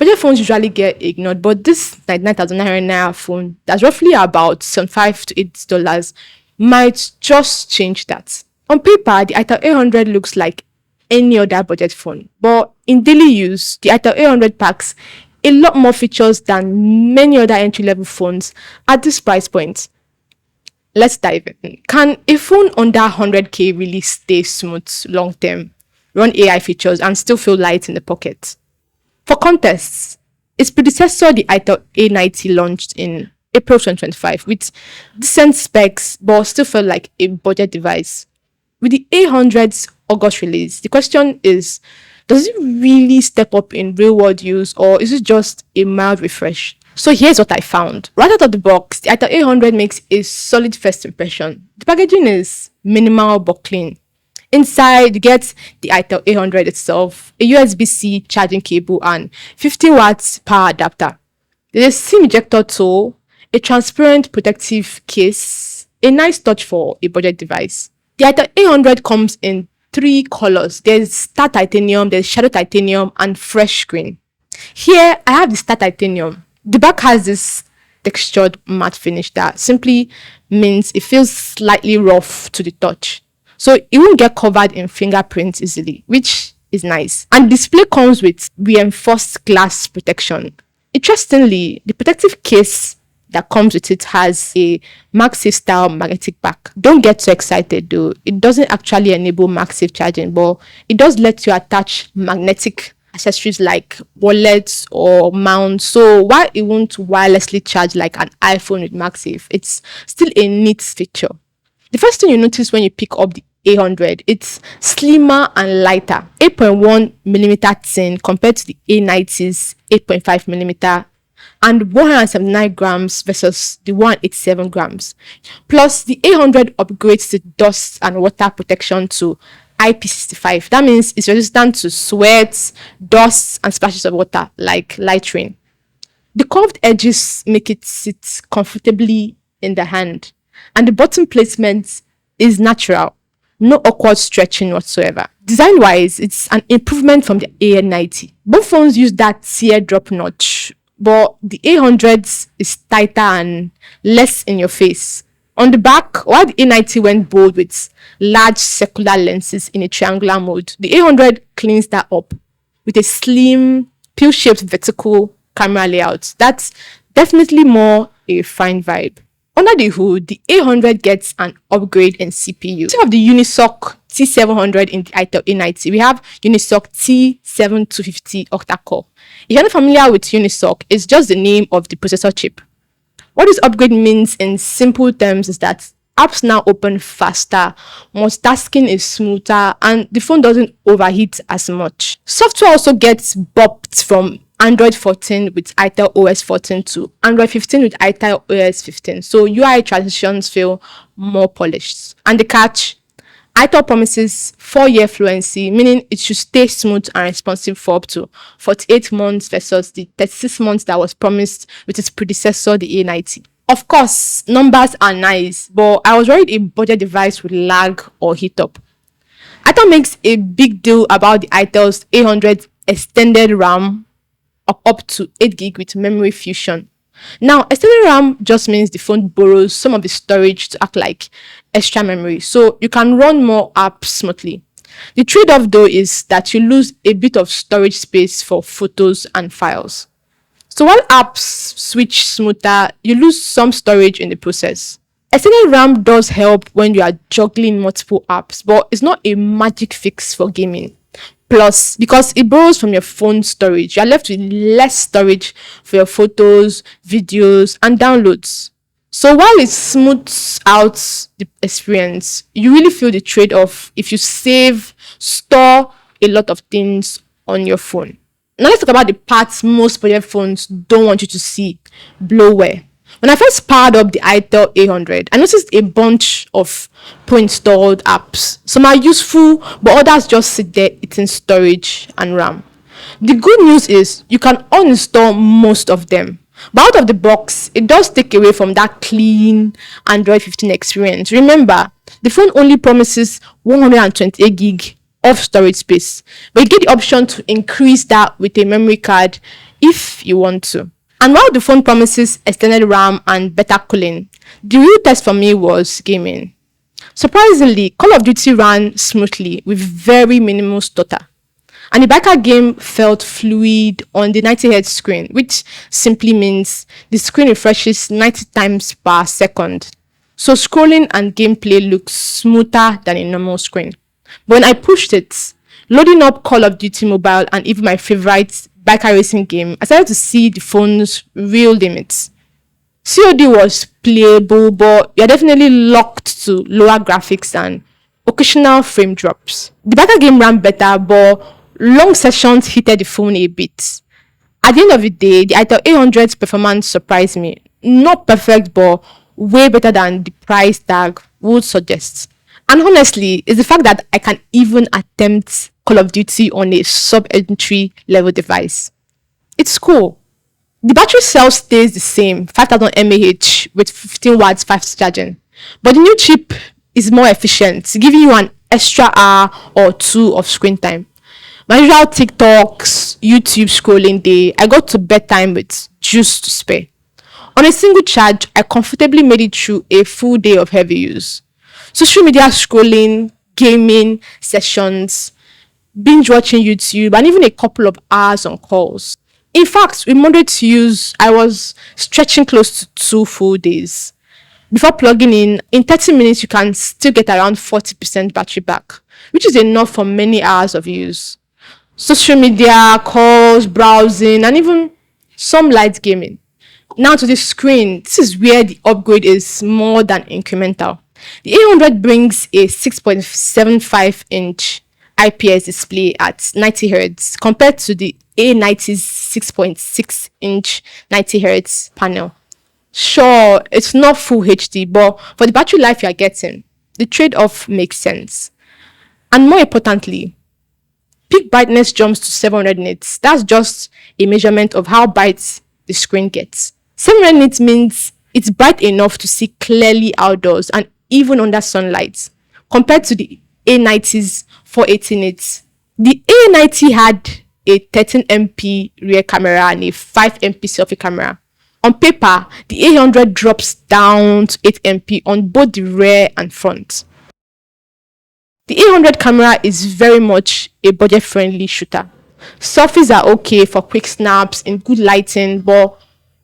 Budget phones usually get ignored, but this 99,900 naira phone, that's roughly about $75 to $80, might just change that. On paper, the itel A100 looks like any other budget phone, but in daily use, the itel A100 packs a lot more features than many other entry-level phones at this price point. Let's dive in. Can a phone under 100k really stay smooth long term, run AI features, and still feel light in the pocket? For context, its predecessor, the itel A90, launched in April 2025 with decent specs but still felt like a budget device. With the A100's August release, the question is, does it really step up in real world use, or is it just a mild refresh? So here's what I found. Right out of the box, the itel A100 makes a solid first impression. The packaging is minimal but clean. Inside, you get the itel A100 itself, a USB-C charging cable, and 50 watts power adapter. There's a SIM ejector tool, a transparent protective case, a nice touch for a budget device. The itel A100 comes in 3 colors. There's star titanium, there's shadow titanium, and fresh green. Here, I have the star titanium. The back has this textured matte finish that simply means it feels slightly rough to the touch. So it won't get covered in fingerprints easily, which is nice. And the display comes with reinforced glass protection. Interestingly, the protective case that comes with it has a MagSafe style magnetic back. Don't get too excited though. It doesn't actually enable MagSafe charging, but it does let you attach magnetic accessories like wallets or mounts. So while it won't wirelessly charge like an iPhone with MagSafe, it's still a neat feature. The first thing you notice when you pick up the A100, it's slimmer and lighter, 8.1mm thin compared to the A90's 8.5mm, and 179 grams versus the 187 grams. Plus, the A100 upgrades the dust and water protection to IP65. That means it's resistant to sweat, dust, and splashes of water like light rain. The curved edges make it sit comfortably in the hand, and the button placement is natural. No awkward stretching whatsoever. Design-wise, it's an improvement from the A90. Both phones use that teardrop notch, but the A100 is tighter and less in your face. On the back, while the A90 went bold with large circular lenses in a triangular mode, the A100 cleans that up with a slim, pill-shaped vertical camera layout. That's definitely more a refined vibe. Under the hood, the A100 gets an upgrade in CPU. Instead of the Unisoc T700 in the itel A90, we have Unisoc T7250 octa-core. If you're not familiar with Unisoc, it's just the name of the processor chip. What this upgrade means in simple terms is that apps now open faster, multitasking is smoother, and the phone doesn't overheat as much. Software also gets bumped from Android 14 with itel OS 14 to Android 15 with itel OS 15. So UI transitions feel more polished. And the catch, itel promises 4-year fluency, meaning it should stay smooth and responsive for up to 48 months versus the 36 months that was promised with its predecessor, the A90. Of course, numbers are nice, but I was worried a budget device would lag or heat up. itel makes a big deal about the itel's A100 extended RAM of up to 8GB with memory fusion. Now, extended RAM just means the phone borrows some of the storage to act like extra memory, so you can run more apps smoothly. The trade-off though is that you lose a bit of storage space for photos and files. So while apps switch smoother, you lose some storage in the process. Extended RAM does help when you are juggling multiple apps, but it's not a magic fix for gaming. Plus, because it borrows from your phone storage, you are left with less storage for your photos, videos, and downloads. So while it smooths out the experience, you really feel the trade-off if you store a lot of things on your phone. Now let's talk about the parts most budget phones don't want you to see: bloatware. When I first powered up the itel A100, I noticed a bunch of pre-installed apps. Some are useful, but others just sit there eating storage and RAM. The good news is you can uninstall most of them. But out of the box, it does take away from that clean Android 15 experience. Remember, the phone only promises 128GB of storage space, but you get the option to increase that with a memory card if you want to. And while the phone promises extended RAM and better cooling, the real test for me was gaming. Surprisingly, Call of Duty ran smoothly with very minimal stutter. And the biker game felt fluid on the 90 Hz screen, which simply means the screen refreshes 90 times per second. So scrolling and gameplay looks smoother than a normal screen. But when I pushed it, loading up Call of Duty Mobile and even my favorite biker racing game, I started to see the phone's real limits. COD was playable, but you're definitely locked to lower graphics and occasional frame drops. The better game ran better, but long sessions heated the phone a bit. At the end of the day, the itel A100's performance surprised me. Not perfect, but way better than the price tag would suggest. And honestly, it's the fact that I can even attempt Call of Duty on a sub-entry level device. It's cool. The battery cell stays the same, 5000 mAh with 15 watts fast charging. But the new chip is more efficient, giving you an extra hour or two of screen time. My usual TikToks, YouTube scrolling day, I got to bedtime with juice to spare. On a single charge, I comfortably made it through a full day of heavy use. Social media scrolling, gaming sessions, binge watching YouTube, and even a couple of hours on calls. In fact, with moderate use, I was stretching close to 2 full days. Before plugging in 30 minutes, you can still get around 40% battery back, which is enough for many hours of use. Social media, calls, browsing, and even some light gaming. Now to the screen, this is where the upgrade is more than incremental. The A100 brings a 6.75-inch IPS display at 90 Hz compared to the A90's 6.6-inch 90 Hz panel. Sure, it's not full HD, but for the battery life you're getting, the trade-off makes sense. And more importantly, peak brightness jumps to 700 nits. That's just a measurement of how bright the screen gets. 700 nits means it's bright enough to see clearly outdoors and even under sunlight, compared to the A90's 480 nits. The A90 had a 13MP rear camera and a 5MP selfie camera. On paper, the A100 drops down to 8MP on both the rear and front. The A100 camera is very much a budget-friendly shooter. Selfies are okay for quick snaps in good lighting, but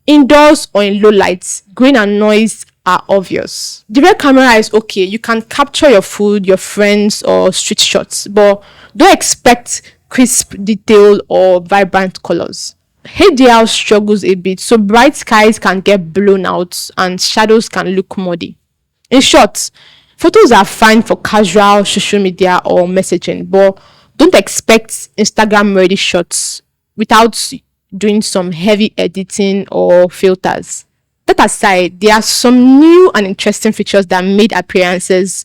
indoors or in low lights, grain and noise are obvious. The rear camera is okay. You can capture your food, your friends, or street shots, but don't expect crisp detail or vibrant colors. HDR struggles a bit, so bright skies can get blown out and shadows can look muddy. In short, photos are fine for casual social media or messaging, but don't expect Instagram ready shots without doing some heavy editing or filters. That aside, there are some new and interesting features that made appearances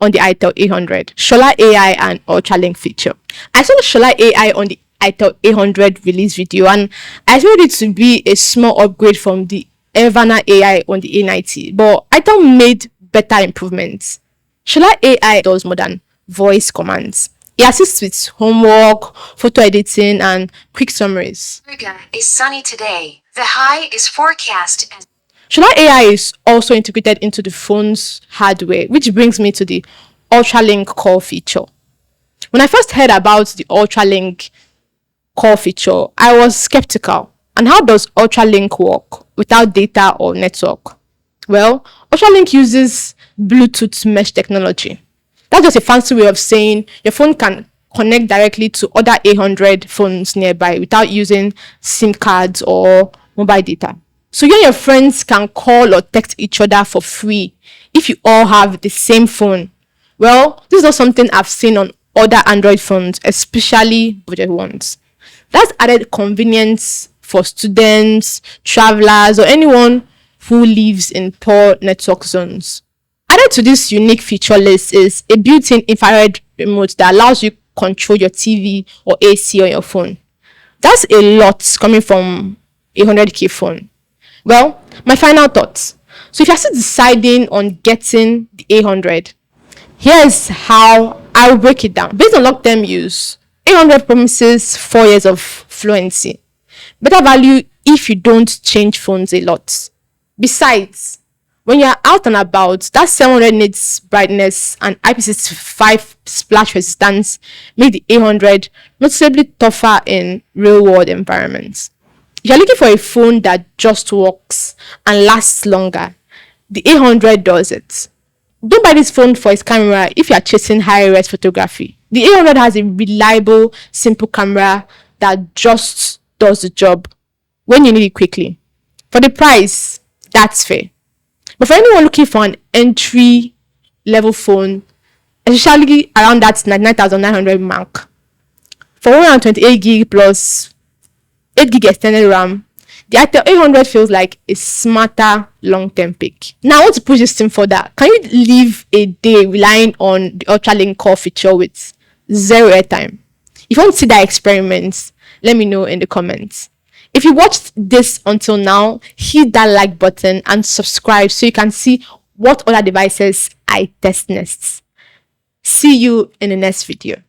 on the itel A100. Shola AI and Ultralink feature. I saw the Shola AI on the itel A100 release video, and I expected it to be a small upgrade from the Evana AI on the A90, but itel made better improvements. Shola AI does more than voice commands. It assists with homework, photo editing, and quick summaries. Riga is sunny today. The high is forecast as Shola AI is also integrated into the phone's hardware, which brings me to the Ultralink call feature. When I first heard about the Ultralink call feature, I was skeptical. And how does Ultralink work without data or network? Well, Ultralink uses Bluetooth mesh technology. That's just a fancy way of saying your phone can connect directly to other A100 phones nearby without using SIM cards or mobile data. So you and your friends can call or text each other for free if you all have the same phone. Well, this is not something I've seen on other Android phones, especially budget ones. That's added convenience for students, travelers, or anyone who lives in poor network zones. Added to this unique feature list is a built-in infrared remote that allows you to control your TV or AC on your phone. That's a lot coming from a 100k phone. Well, my final thoughts. So if you're still deciding on getting the A100, here's how I'll break it down. Based on long-term use, A100 promises 4 years of fluency. Better value if you don't change phones a lot. Besides, when you're out and about, that 700 nits brightness and IP65 splash resistance make the A100 noticeably tougher in real world environments. If you're looking for a phone that just works and lasts longer, the A100 does it. Don't buy this phone for its camera if you are chasing high res photography. The A100 has a reliable, simple camera that just does the job when you need it quickly. For the price, that's fair. But for anyone looking for an entry level phone, especially around that 99,900 mark, for 128 gig plus 8 gig extended RAM, the itel A100 feels like a smarter long-term pick. Now, I want to push this thing further. Can you live a day relying on the Ultralink core feature with zero airtime? If you want to see that experiment, let me know in the comments. If you watched this until now, hit that like button and subscribe so you can see what other devices I test next. See you in the next video.